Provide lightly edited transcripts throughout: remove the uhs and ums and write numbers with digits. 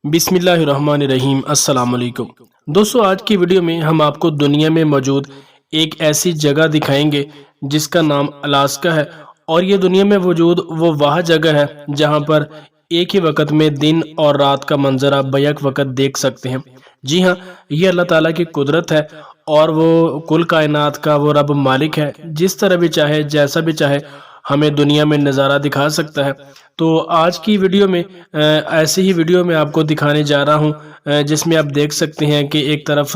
बिस्मिल्लाहिर्रहमानिर्रहीम। अस्सलाम वालेकुम दोस्तों, आज की वीडियो में हम आपको दुनिया में मौजूद एक ऐसी जगह दिखाएंगे जिसका नाम अलास्का है। और ये दुनिया में मौजूद वो वह जगह है जहां पर एक ही वक्त में दिन और रात का मंजर आप बैक वक्त देख सकते हैं। जी हाँ, ये अल्लाह ताला की कुदरत है और वो कुल कायनात का वो रब मालिक है। जिस तरह भी चाहे जैसा भी चाहे हमें दुनिया में नज़ारा दिखा सकता है। तो आज की वीडियो में ऐसी ही वीडियो में आपको दिखाने जा रहा हूँ जिसमें आप देख सकते हैं कि एक तरफ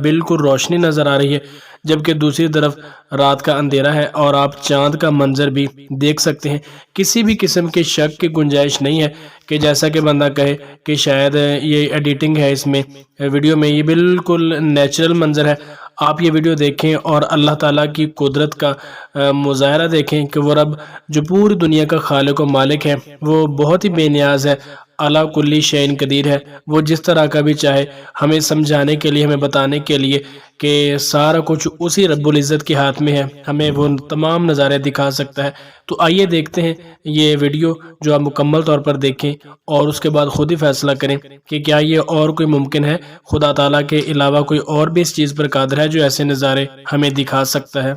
बिल्कुल रोशनी नज़र आ रही है, जबकि दूसरी तरफ रात का अंधेरा है और आप चांद का मंजर भी देख सकते हैं। किसी भी किस्म के शक की गुंजाइश नहीं है कि जैसा कि बंदा कहे कि शायद ये एडिटिंग है इसमें वीडियो में। ये बिल्कुल नेचुरल मंजर है। आप ये वीडियो देखें और अल्लाह ताला की कुदरत का मुज़ाहरा देखें कि वो रब जो पूरी दुनिया का खालिक व मालिक है वो बहुत ही बेनियाज है, अला कुल्ली शैइन कदीर है। वो जिस तरह का भी चाहे हमें समझाने के लिए, हमें बताने के लिए कि सारा कुछ उसी रब्बुल इज़्ज़त के हाथ में है, हमें वो तमाम नज़ारे दिखा सकता है। तो आइए देखते हैं ये वीडियो, जो आप मुकम्मल तौर पर देखें और उसके बाद खुद ही फैसला करें कि क्या ये और कोई मुमकिन है, खुदा ताला के अलावा कोई और भी इस चीज़ पर कादिर है जो ऐसे नज़ारे हमें दिखा सकता है।